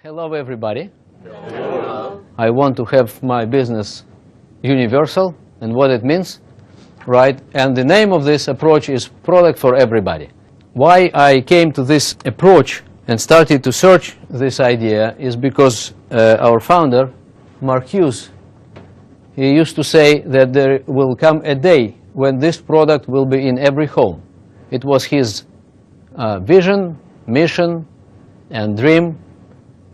Hello everybody. Hello. I want to have my business universal and what it means, right? And the name of this approach is product for everybody. Why I came to this approach and started to search this idea is because our founder, Mark Hughes, he used to say that there will come a day when this product will be in every home. It was his vision, mission, and dream.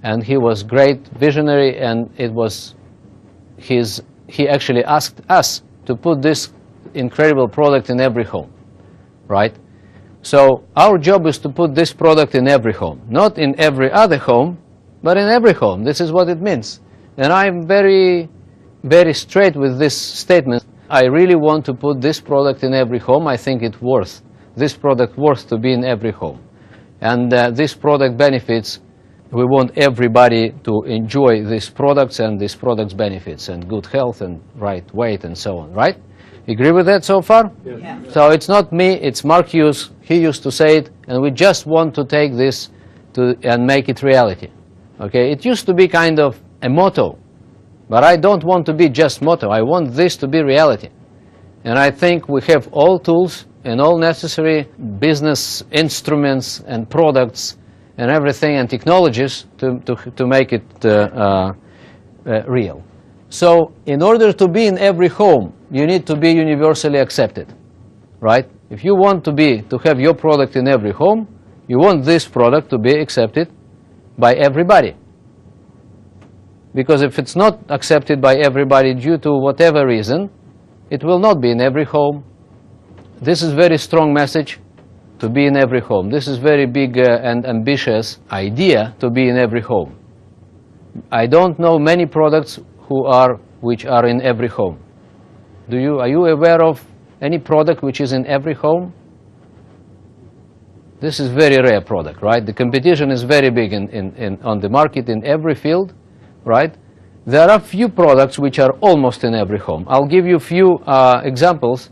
And he was great visionary, and it was he actually asked us to put this incredible product in every home, right? So our job is to put this product in every home, not in every other home, but in every home. This is what it means. And I'm very, very straight with this statement. I really want to put this product in every home. I think it's worth, this product worth to be in every home. And this product benefits. We want everybody to enjoy these products and these products' benefits and good health and right weight and so on, right? You agree with that so far? Yes. Yeah. So it's not me, it's Mark Hughes. He used to say it, and we just want to take this and make it reality. Okay? It used to be kind of a motto, but I don't want to be just motto. I want this to be reality. And I think we have all tools and all necessary business instruments and products and everything and technologies to make it real. So in order to be in every home, you need to be universally accepted, right? If you want to have your product in every home, you want this product to be accepted by everybody. Because if it's not accepted by everybody due to whatever reason, it will not be in every home. This is a very strong message. To be in every home. This is very big and ambitious idea to be in every home. I don't know many products which are in every home. Are you aware of any product which is in every home? This is very rare product, right? The competition is very big on the market in every field, right? There are few products which are almost in every home. I'll give you few examples,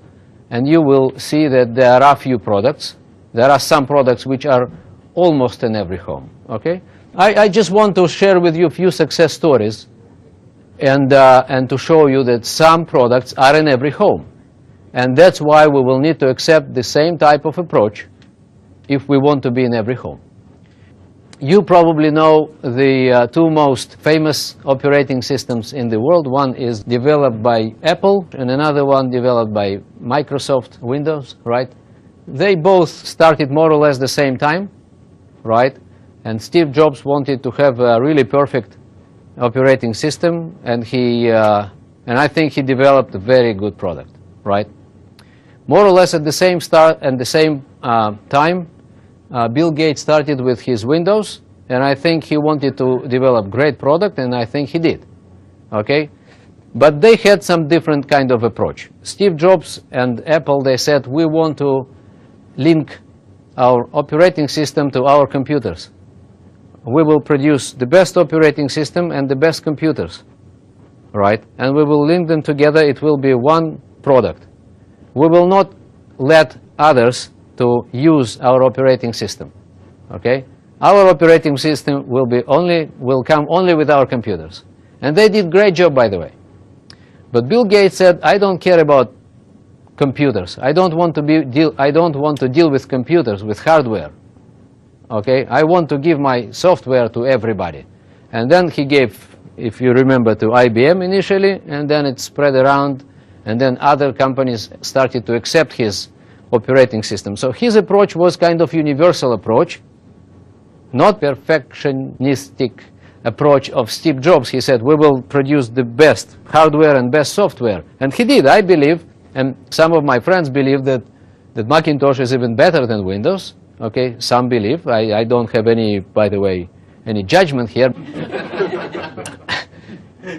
and you will see that there are few products. There are some products which are almost in every home, okay? I just want to share with you a few success stories and to show you that some products are in every home. And that's why we will need to accept the same type of approach if we want to be in every home. You probably know the two most famous operating systems in the world. One is developed by Apple and another one developed by Microsoft Windows, right? They both started more or less the same time, right? And Steve Jobs wanted to have a really perfect operating system, and I think he developed a very good product, right? More or less at the same time, Bill Gates started with his Windows, and I think he wanted to develop great product, and I think he did, okay? But they had some different kind of approach. Steve Jobs and Apple, they said, we want to link our operating system to our computers. We will produce the best operating system and the best computers, right? And we will link them together. It will be one product. We will not let others to use our operating system, okay? Our operating system will come only with our computers. And they did a great job, by the way. But Bill Gates said, I don't care about computers. I don't want to deal with computers, with hardware. Okay? I want to give my software to everybody. And then he gave, if you remember, to IBM initially, and then it spread around, and then other companies started to accept his operating system. So his approach was kind of universal approach, not perfectionistic approach of Steve Jobs. He said, we will produce the best hardware and best software. And he did, I believe. And some of my friends believe that Macintosh is even better than Windows. Okay, some believe. I don't have any, by the way, any judgment here.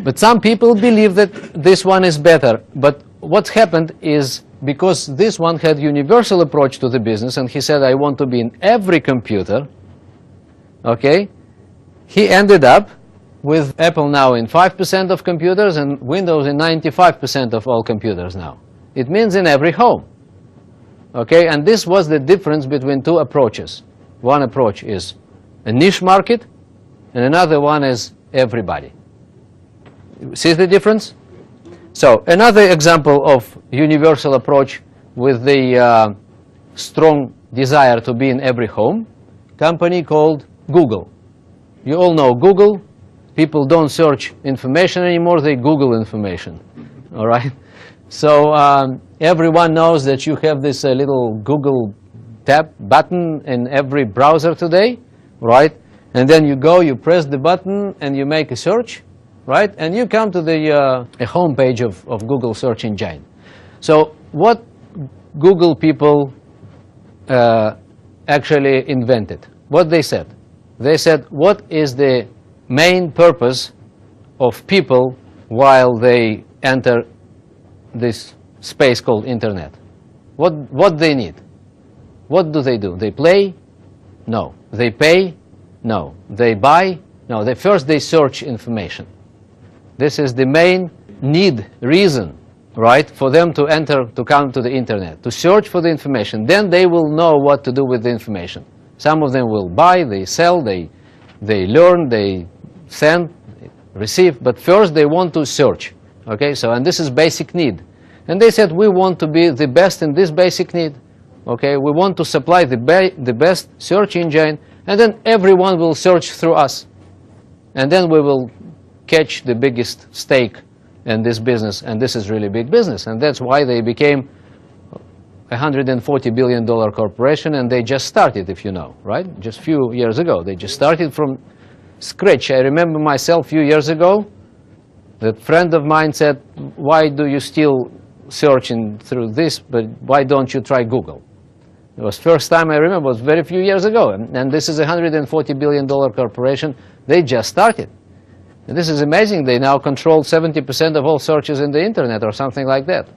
But some people believe that this one is better. But what happened is, because this one had universal approach to the business, and he said, I want to be in every computer, okay, he ended up with Apple now in 5% of computers and Windows in 95% of all computers now. It means in every home. Okay, and this was the difference between two approaches. One approach is a niche market, and another one is everybody. See the difference? So another example of universal approach with the strong desire to be in every home, company called Google. You all know Google. People don't search information anymore, they Google information. All right? So everyone knows that you have this little Google tab button in every browser today, right? And then you go, you press the button, and you make a search, right? And you come to the home page of Google search engine. So what Google people actually invented? What they said? They said, what is the main purpose of people while they enter this space called internet? What they need? What do? They play? No. They pay? No. They buy? No. First they search information. This is the main need, reason, right, for them to come to the internet, to search for the information. Then they will know what to do with the information. Some of them will buy, they sell, they learn, they send, receive, but first they want to search. Okay, so, and this is basic need. And they said, we want to be the best in this basic need. Okay, we want to supply the best search engine, and then everyone will search through us. And then we will catch the biggest stake in this business, and this is really big business. And that's why they became a $140 billion corporation, and they just started, if you know, right? Just a few years ago. They just started from scratch. I remember myself a few years ago, that friend of mine said, why do you still searching through this, but why don't you try Google? It was first time I remember, it was very few years ago, and this is a $140 billion corporation. They just started. And this is amazing. They now control 70% of all searches in the internet or something like that,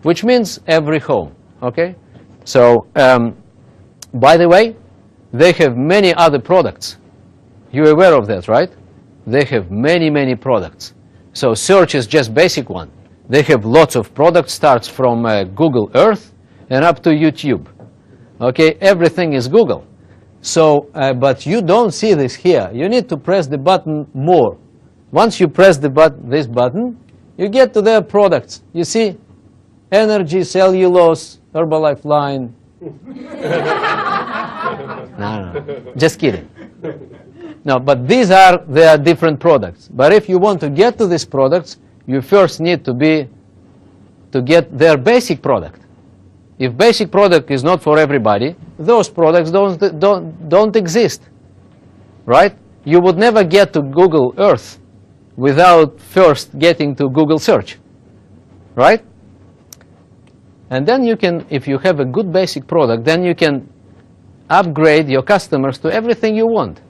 which means every home. Okay? So, by the way, they have many other products. You're aware of that, right? They have many, many products. So search is just basic one. They have lots of products, starts from Google Earth and up to YouTube. Okay, everything is Google. So, but you don't see this here. You need to press the button more. Once you press this button, you get to their products. You see, energy, cellulose, Herbalife line. No, just kidding. No, but these are their different products. But if you want to get to these products, you first need to get their basic product. If basic product is not for everybody, those products don't exist, right? You would never get to Google Earth without first getting to Google search, right? And then you can, if you have a good basic product, then you can upgrade your customers to everything you want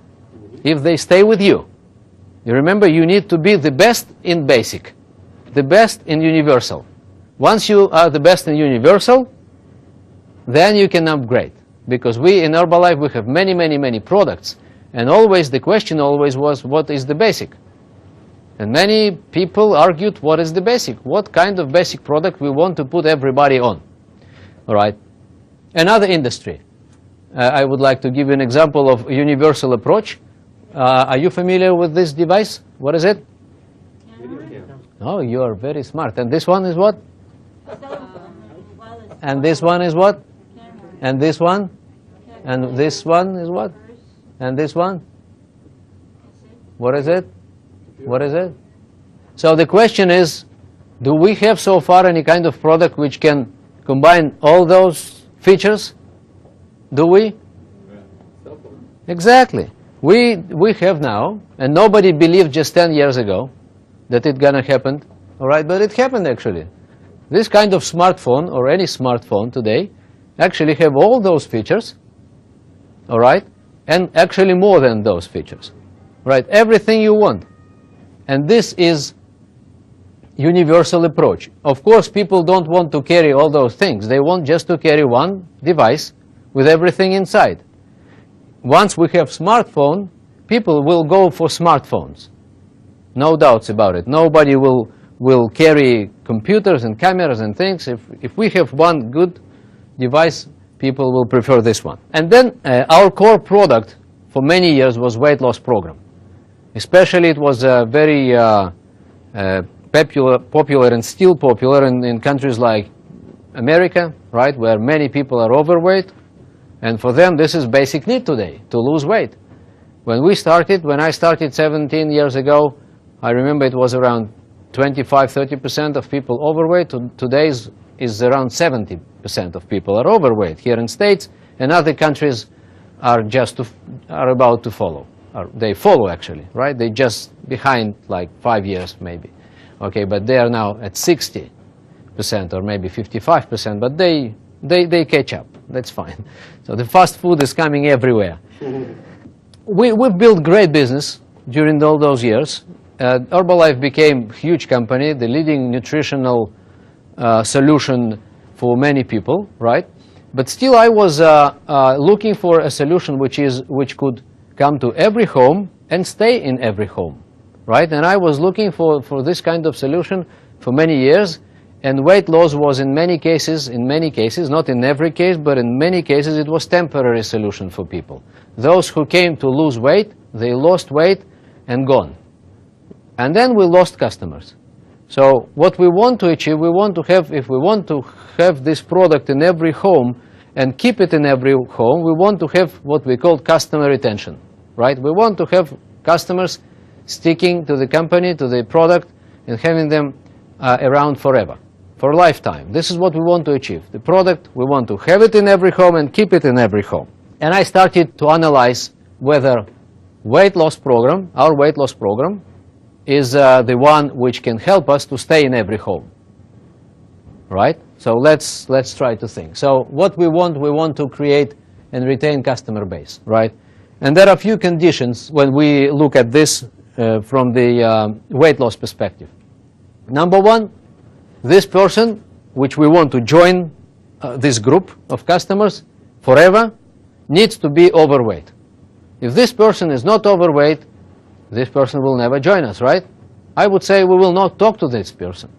if they stay with you. You remember, you need to be the best in basic, the best in universal. Once you are the best in universal, then you can upgrade. Because we in Herbalife, we have many, many, many products. And always, the question always was, what is the basic? And many people argued, what is the basic? What kind of basic product we want to put everybody on? All right. Another industry. I would like to give you an example of a universal approach. Are you familiar with this device? What is it? Oh, you are very smart. And this one is what? And this one is what? And this one? And this one is what? And this one? What is it? What is it? So the question is, do we have so far any kind of product which can combine all those features? Do we? Exactly. We have now, and nobody believed just 10 years ago that it's gonna happen, all right, but it happened actually. This kind of smartphone, or any smartphone today, actually have all those features, all right, and actually more than those features, right? Everything you want. And this is universal approach. Of course, people don't want to carry all those things. They want just to carry one device with everything inside. Once we have smartphone, people will go for smartphones. No doubts about it. Nobody will carry computers and cameras and things. If we have one good device, people will prefer this one. And then our core product for many years was weight loss program. Especially it was very popular and still popular in countries like America, right, where many people are overweight, and for them this is basic need today, to lose weight. When I started 17 years ago, I remember it was around 25–30% of people overweight. Today is around 70% of people are overweight here in States, and other countries are about to follow. They follow actually, right? They just behind like 5 years maybe. Okay, but they are now at 60% or maybe 55%, but they catch up. That's fine. So the fast food is coming everywhere. We've built great business during all those years. Herbalife became a huge company, the leading nutritional solution for many people, right? But still I was looking for a solution which could come to every home and stay in every home, right? And I was looking for this kind of solution for many years, and weight loss was in many cases, not in every case, but in many cases it was temporary solution for people. Those who came to lose weight, they lost weight and gone. And then we lost customers. So what we want to achieve, if we want to have this product in every home and keep it in every home, we want to have what we call customer retention, right? We want to have customers sticking to the company, to the product, and having them around forever, for a lifetime. This is what we want to achieve. The product, we want to have it in every home and keep it in every home. And I started to analyze whether our weight loss program, is the one which can help us to stay in every home, right? So let's try to think. So what we want to create and retain customer base, right? And there are a few conditions when we look at this from the weight loss perspective. Number one, this person which we want to join this group of customers forever needs to be overweight. If this person is not overweight, this person will never join us, right? I would say we will not talk to this person,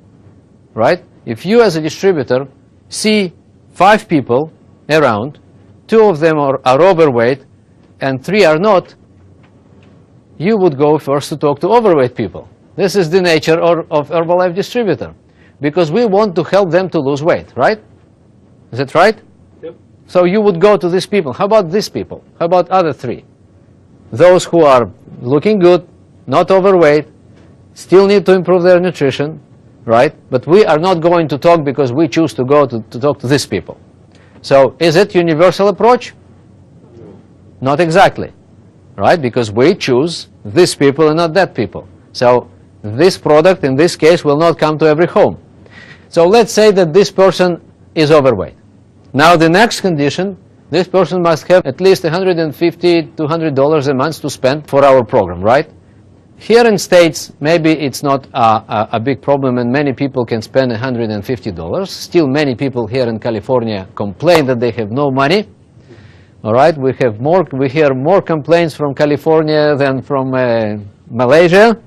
right? If you as a distributor see 5 people around, 2 of them are overweight and 3 are not, you would go first to talk to overweight people. This is the nature of Herbalife distributor, because we want to help them to lose weight, right? Is that right? Yep. So you would go to these people. How about these people? How about other 3? Those who are looking good, not overweight, still need to improve their nutrition, right? But we are not going to talk because we choose to go to talk to these people. So is it universal approach? Not exactly, right? Because we choose these people and not that people. So this product in this case will not come to every home. So let's say that this person is overweight. Now the next condition, this person must have at least $150 to $200 a month to spend for our program, right? Here in States, maybe it's not a big problem and many people can spend $150. Still many people here in California complain that they have no money. All right, we hear more complaints from California than from Malaysia.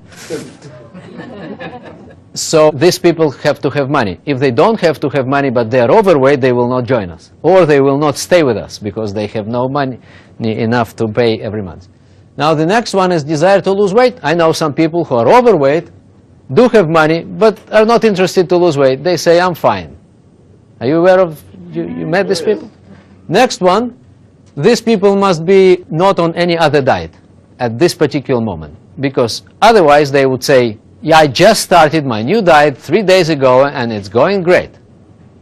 So these people have to have money. If they don't have to have money but they are overweight, they will not join us. Or they will not stay with us because they have no money enough to pay every month. Now the next one is desire to lose weight. I know some people who are overweight, do have money, but are not interested to lose weight. They say, I'm fine. Are you aware of, you met these people? Next one, these people must be not on any other diet at this particular moment. Because otherwise they would say, yeah, I just started my new diet 3 days ago and it's going great.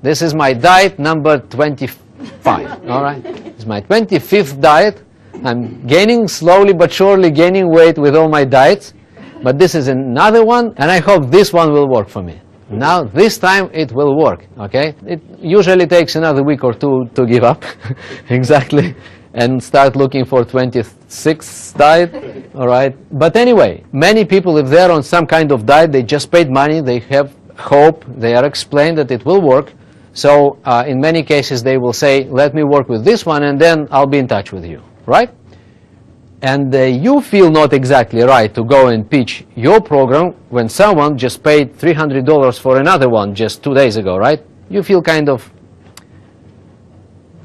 This is my diet number 25, all right? It's my 25th diet. I'm gaining slowly but surely gaining weight with all my diets. But this is another one, and I hope this one will work for me. Now, this time it will work, okay? It usually takes another week or 2 to give up, exactly, and start looking for 26th diet, all right? But anyway, many people, if they're on some kind of diet, they just paid money, they have hope, they are explained that it will work. So in many cases, they will say, let me work with this one, and then I'll be in touch with you, right? And you feel not exactly right to go and pitch your program when someone just paid $300 for another one just 2 days ago, right? You feel kind of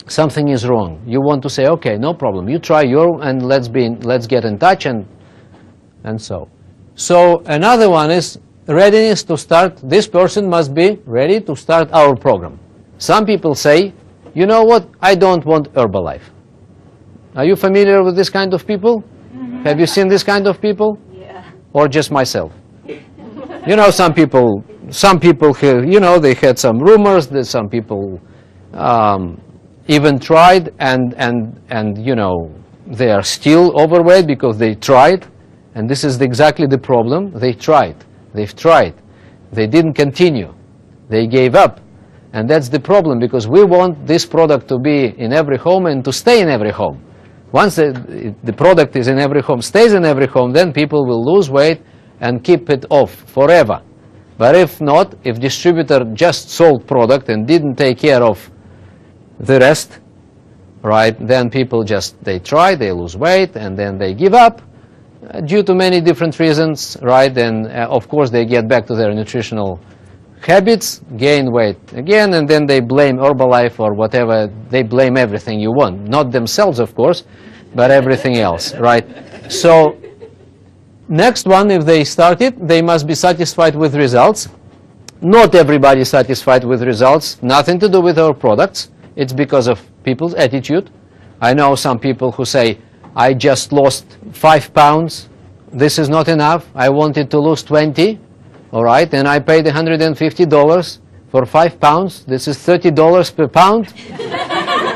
something is wrong. You want to say, okay, no problem. You try your, and let's get in touch, and and so. So another one is readiness to start. This person must be ready to start our program. Some people say, you know what, I don't want Herbalife. Are you familiar with this kind of people? Mm-hmm. Have you seen this kind of people? Yeah. Or just myself? You know, some people have, you know, they had some rumors that some people even tried and you know, they are still overweight because they tried, and this is exactly the problem. They've tried, they didn't continue, they gave up, and that's the problem, because we want this product to be in every home and to stay in every home. Once the product is in every home, stays in every home, then people will lose weight and keep it off forever. But if not, if distributor just sold product and didn't take care of the rest, right, then people just, they try, they lose weight, and then they give up due to many different reasons, right, and of course they get back to their nutritional habits, gain weight again, and then they blame Herbalife or whatever, they blame everything you want, not themselves of course, but everything else, right. So next one, if they start it, they must be satisfied with results. Not everybody is satisfied with results, nothing to do with our products. It's because of people's attitude. I know some people who say, I just lost 5 pounds. This is not enough. I wanted to lose 20. All right, and I paid $150 for 5 pounds. This is $30 per pound.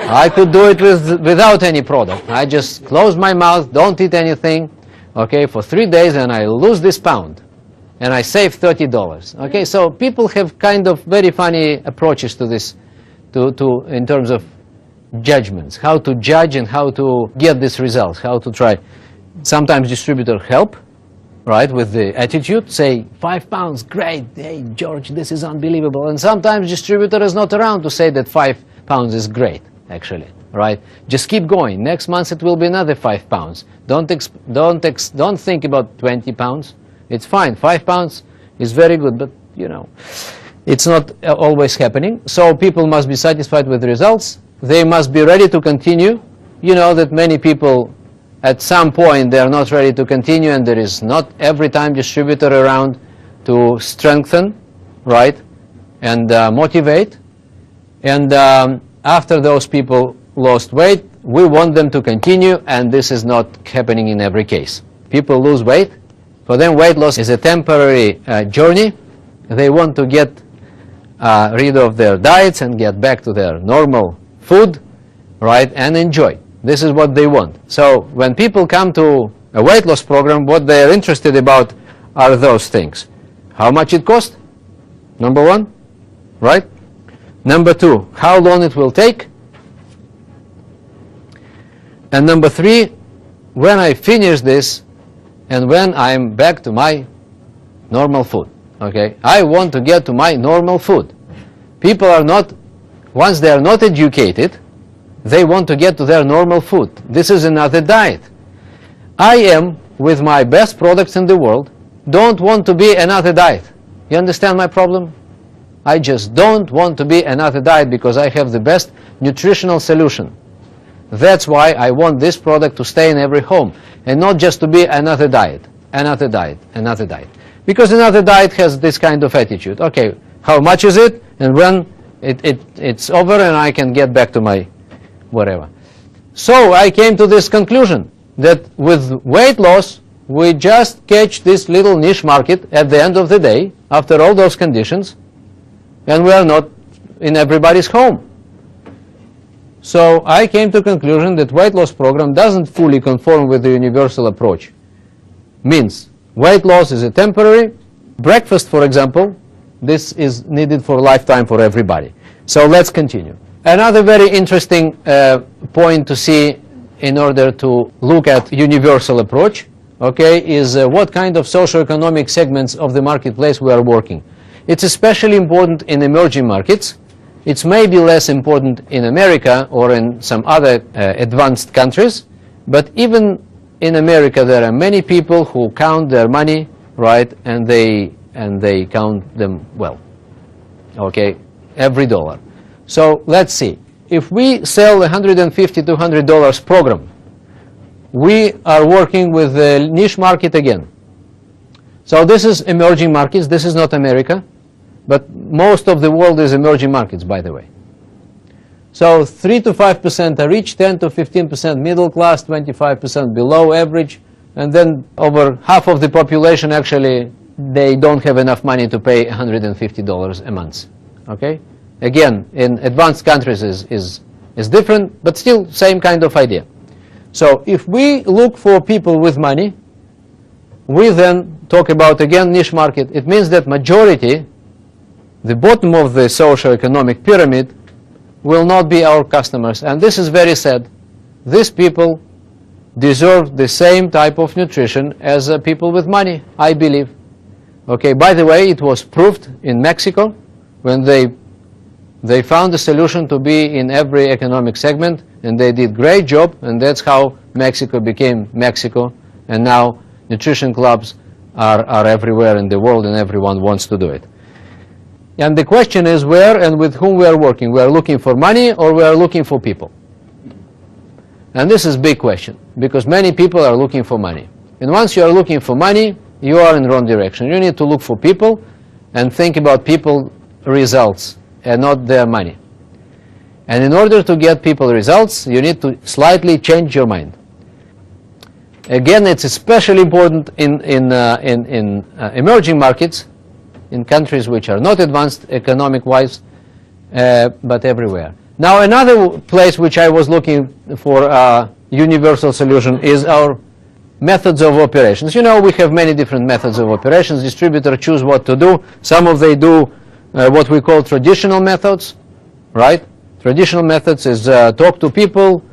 I could do it without any product. I just close my mouth, don't eat anything, okay, for 3 days, and I lose this pound. And I save $30. Okay, so people have kind of very funny approaches to this, in terms of judgments, how to judge and how to get these results, how to try. Sometimes distributor help, right, with the attitude, say 5 pounds, great, hey George, this is unbelievable. And sometimes distributor is not around to say that 5 pounds is great, actually, right? Just keep going. Next month it will be another 5 pounds. Don't think about 20 pounds. It's fine. 5 pounds is very good, but you know, it's not always happening. So people must be satisfied with the results. They must be ready to continue. You know that many people at some point they are not ready to continue, and there is not every time distributor around to strengthen, right, and motivate. And after those people lost weight, we want them to continue, and this is not happening in every case. People lose weight. For them, weight loss is a temporary journey. They want to get rid of their diets and get back to their normal food, right, and enjoy. This is what they want. So when people come to a weight loss program, what they are interested about are those things. How much it costs? Number one, right? Number two, how long it will take? And number three, when I finish this and when I'm back to my normal food. Okay, I want to get to my normal food. People are not, once they are not educated, they want to get to their normal food. This is another diet. I am, with my best products in the world, don't want to be another diet. You understand my problem? I just don't want to be another diet because I have the best nutritional solution. That's why I want this product to stay in every home and not just to be another diet, another diet, another diet. Because another diet has this kind of attitude. Okay, how much is it? And when it's over and I can get back to my whatever. So I came to this conclusion that with weight loss, we just catch this little niche market at the end of the day, after all those conditions, and we are not in everybody's home. So I came to the conclusion that weight loss program doesn't fully conform with the universal approach. Means weight loss is a temporary. Breakfast, for example, this is needed for lifetime for everybody. So let's continue. Another very interesting point to see in order to look at universal approach, okay, is what kind of socioeconomic segments of the marketplace we are working. It's especially important in emerging markets. It's maybe less important in America or in some other advanced countries, but even in America there are many people who count their money, right, and they count them well, okay, every dollar. So let's see, if we sell $150 to $200 program, we are working with the niche market again. So this is emerging markets. This is not America, but most of the world is emerging markets, by the way. So 3 to 5% are rich, 10 to 15% middle class, 25% below average, and then over half of the population actually they don't have enough money to pay $150 a month. Okay? Again, in advanced countries is different, but still same kind of idea. So if we look for people with money, we then talk about, again, niche market. It means that majority, the bottom of the socio-economic pyramid, will not be our customers. And this is very sad. These people deserve the same type of nutrition as people with money, I believe. Okay, by the way, it was proved in Mexico when they found a solution to be in every economic segment, and they did great job, and that's how Mexico became Mexico, and now nutrition clubs are everywhere in the world, and everyone wants to do it. And the question is where and with whom we are working. We are looking for money or we are looking for people? And this is a big question, because many people are looking for money. And once you are looking for money, you are in the wrong direction. You need to look for people and think about people results and not their money. And in order to get people results, you need to slightly change your mind. Again, it's especially important in emerging markets, in countries which are not advanced economic-wise, but everywhere. Now, another place which I was looking for a universal solution is our methods of operations. You know, we have many different methods of operations. Distributors choose what to do. Some of they do what we call traditional methods, right? Traditional methods is talk to people,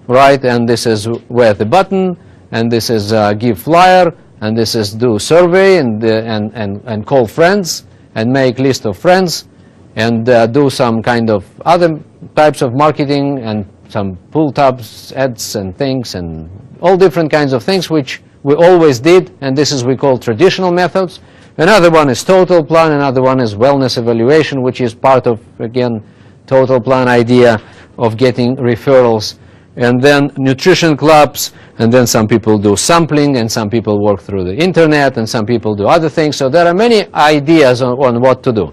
right? And this is wear the button, and this is give flyer, and this is do survey, and call friends, and make list of friends, and do some kind of other types of marketing, and some pull tabs, ads, and things, and all different kinds of things which we always did, and this is we call traditional methods. Another one is total plan, another one is wellness evaluation, which is part of, again, total plan idea of getting referrals, and then nutrition clubs, and then some people do sampling, and some people work through the internet, and some people do other things. So there are many ideas on what to do.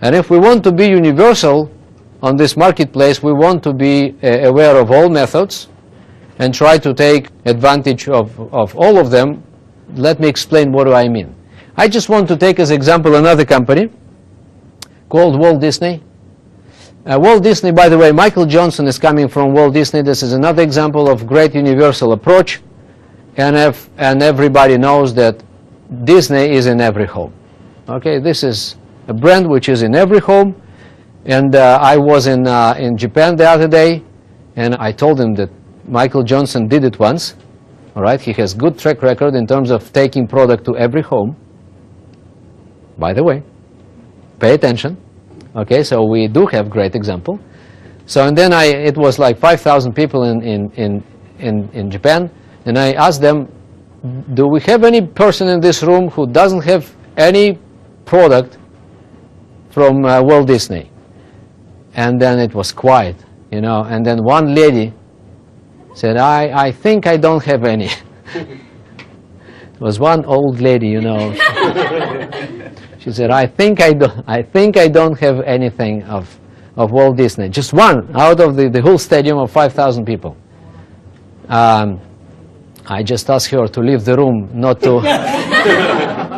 And if we want to be universal on this marketplace, we want to be aware of all methods and try to take advantage of all of them. Let me explain what do I mean. I just want to take as example another company called Walt Disney. Walt Disney, by the way, Michael Johnson is coming from Walt Disney. This is another example of great universal approach, and everybody knows that Disney is in every home. Okay, this is a brand which is in every home, and I was in Japan the other day, and I told him that Michael Johnson did it once. All right, he has good track record in terms of taking product to every home. By the way, pay attention. Okay, so we do have great example. So and then it was like 5,000 people in Japan, and I asked them, do we have any person in this room who doesn't have any product from Walt Disney? And then it was quiet, you know, and then one lady said, I think I don't have any. It was one old lady, you know. She said, I think I don't have anything of Walt Disney. Just one out of the whole stadium of 5,000 people. I just asked her to leave the room, not to,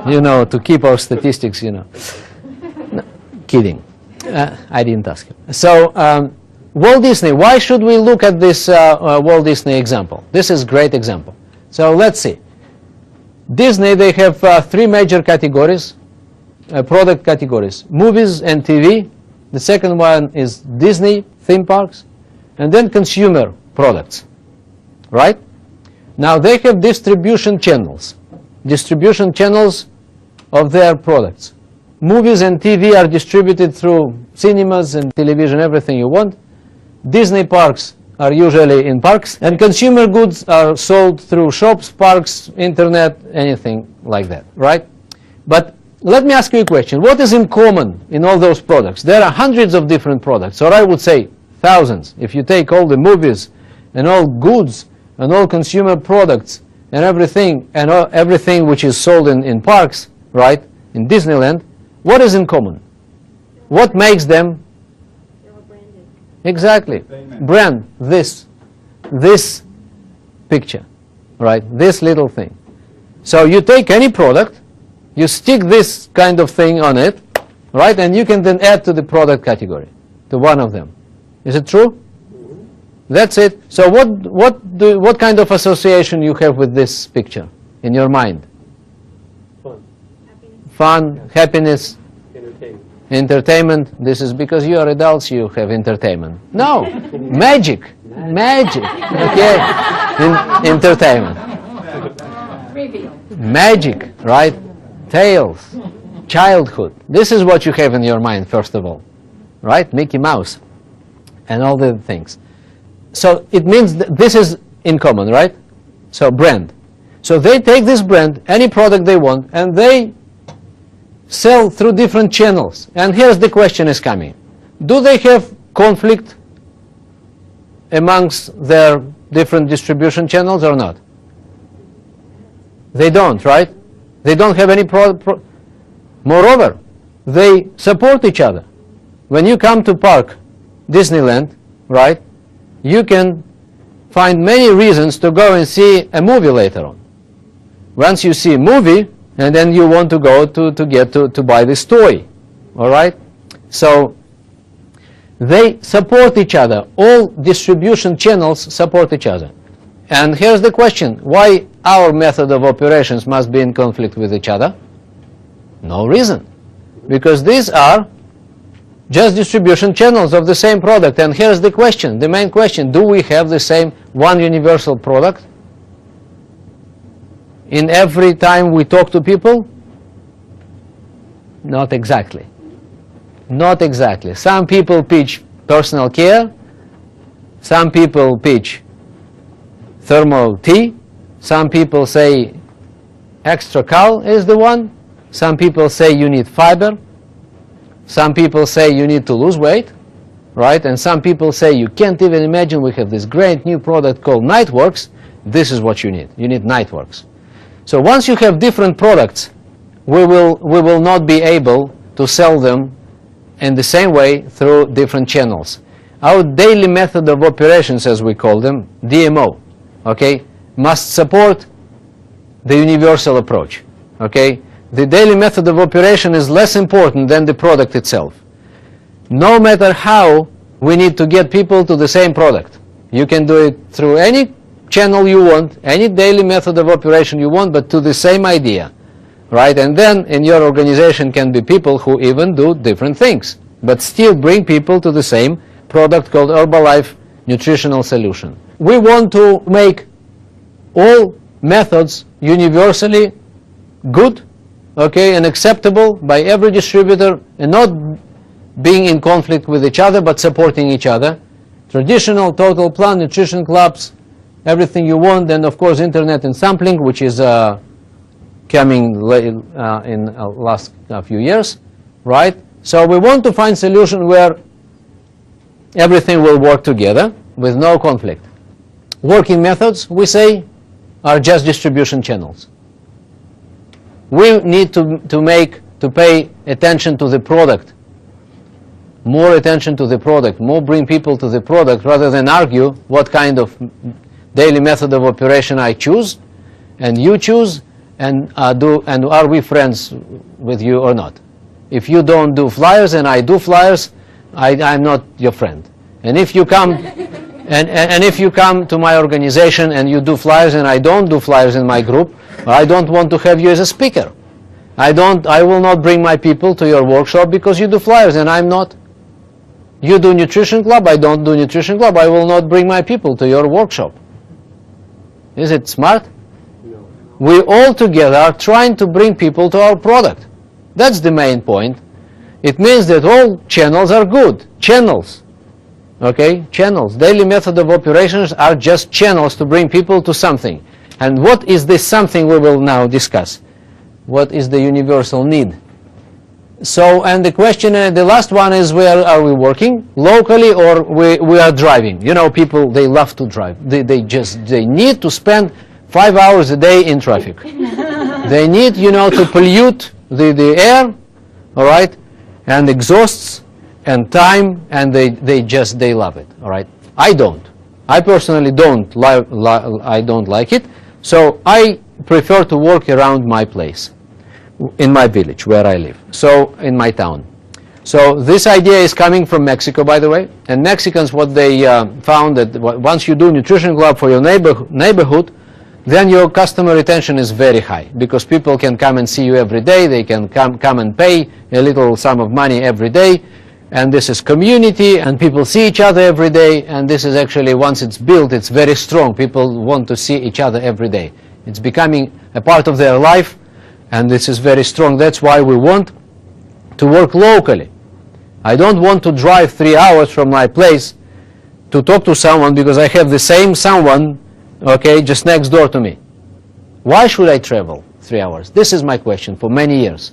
you know, to keep our statistics, you know. No, kidding. I didn't ask her. So, Walt Disney, why should we look at this Walt Disney example? This is a great example. So let's see. Disney, they have three major categories. Product categories: movies and TV. The second one is Disney theme parks, and then consumer products, right? Now they have distribution channels of their products. Movies and TV are distributed through cinemas and television, everything you want. Disney parks are usually in parks, and consumer goods are sold through shops, parks, internet, anything like that, right? But let me ask you a question. What is in common in all those products? There are hundreds of different products, or I would say thousands. If you take all the movies and all goods and all consumer products and everything which is sold in parks, right, in Disneyland, what is in common? What makes them? They're all branded. Exactly. Brand this picture, right? This little thing. So you take any product, you stick this kind of thing on it, right? And you can then add to the product category, to one of them. Is it true? That's it. So what kind of association you have with this picture in your mind? Fun, happiness, entertainment. This is because you are adults, you have entertainment. No, magic, okay, entertainment. Magic, right? Tales, childhood. This is what you have in your mind, first of all, right? Mickey Mouse and all the things. So it means that this is in common, right? So brand. So they take this brand, any product they want, and they sell through different channels. And here's the question is coming. Do they have conflict amongst their different distribution channels or not? They don't, right? They don't have any Moreover, they support each other. When you come to park, Disneyland, right, you can find many reasons to go and see a movie later on. Once you see a movie, and then you want to go to buy this toy, all right? So they support each other. All distribution channels support each other. And here's the question. Why our method of operations must be in conflict with each other? No reason. Because these are just distribution channels of the same product. And here's the question, the main question. Do we have the same one universal product? In every time we talk to people? Not exactly. Not exactly. Some people pitch personal care. Some people pitch thermal tea. Some people say extra cal is the one. Some people say you need fiber. Some people say you need to lose weight, right? And some people say you can't even imagine, we have this great new product called Nightworks. This is what you need. You need Nightworks. So once you have different products, we will not be able to sell them in the same way through different channels. Our daily method of operations, as we call them, DMO, okay, must support the universal approach, okay? The daily method of operation is less important than the product itself. No matter how, we need to get people to the same product. You can do it through any channel you want, any daily method of operation you want, but to the same idea, right? And then in your organization can be people who even do different things, but still bring people to the same product called Herbalife Nutritional Solution. We want to make all methods universally good, okay, and acceptable by every distributor, and not being in conflict with each other, but supporting each other. Traditional, total plan, nutrition clubs, everything you want, and of course internet and sampling, which is coming in last few years, right? So we want to find solution where everything will work together with no conflict. Working methods, we say, are just distribution channels. We need to pay attention to the product, more attention to the product, more bring people to the product rather than argue what kind of daily method of operation I choose and you choose, and are we friends with you or not. If you don't do flyers and I do flyers, I'm not your friend. And if you come and if you come to my organization and you do flyers and I don't do flyers in my group, I don't want to have you as a speaker. I will not bring my people to your workshop because you do flyers and I'm not. You do nutrition club, I don't do nutrition club, I will not bring my people to your workshop. Is it smart? No. We all together are trying to bring people to our product. That's the main point. It means that all channels are good. Channels. Okay? Channels. Daily method of operations are just channels to bring people to something. And what is this something we will now discuss? What is the universal need? So, and the question, the last one is, where are we working? Locally, or we are driving? You know, people, they love to drive. They need to spend 5 hours a day in traffic. They need, you know, to pollute the air, all right, and exhausts and time, and they love it, all right. I don't. I personally don't like it, so I prefer to work around my place, in my village where I live, so in my town. So this idea is coming from Mexico, by the way, and Mexicans, what they found that once you do nutrition club for your neighborhood, then your customer retention is very high, because people can come and see you every day, they can come and pay a little sum of money every day, and this is community, and people see each other every day, and this is actually, once it's built, it's very strong. People want to see each other every day. It's becoming a part of their life, and this is very strong. That's why we want to work locally. I don't want to drive 3 hours from my place to talk to someone because I have the same someone, okay, just next door to me. Why should I travel 3 hours? This is my question for many years.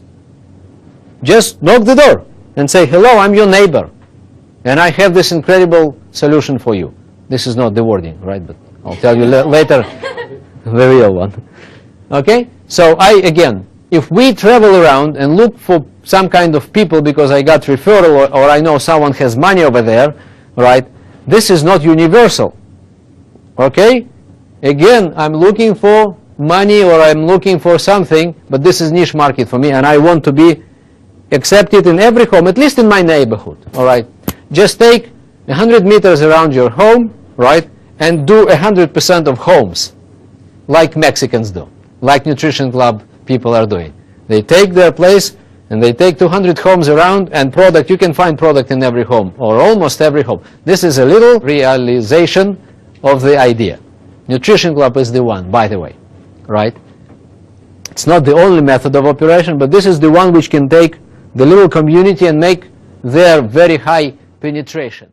Just knock the door and say, hello, I'm your neighbor, and I have this incredible solution for you. This is not the wording, right? But I'll tell you later the real one. Okay? So again, if we travel around and look for some kind of people because I got referral or I know someone has money over there, right? This is not universal. Okay? Again, I'm looking for money or I'm looking for something, but this is niche market for me, and I want to be accepted in every home, at least in my neighborhood. All right? Just take 100 meters around your home, right, and do 100% of homes, like Mexicans do, like Nutrition Club people are doing. They take their place and they take 200 homes around, and product, you can find product in every home, or almost every home. This is a little realization of the idea. Nutrition Club is the one, by the way, right? It's not the only method of operation, but this is the one which can take the little community and make their very high penetration.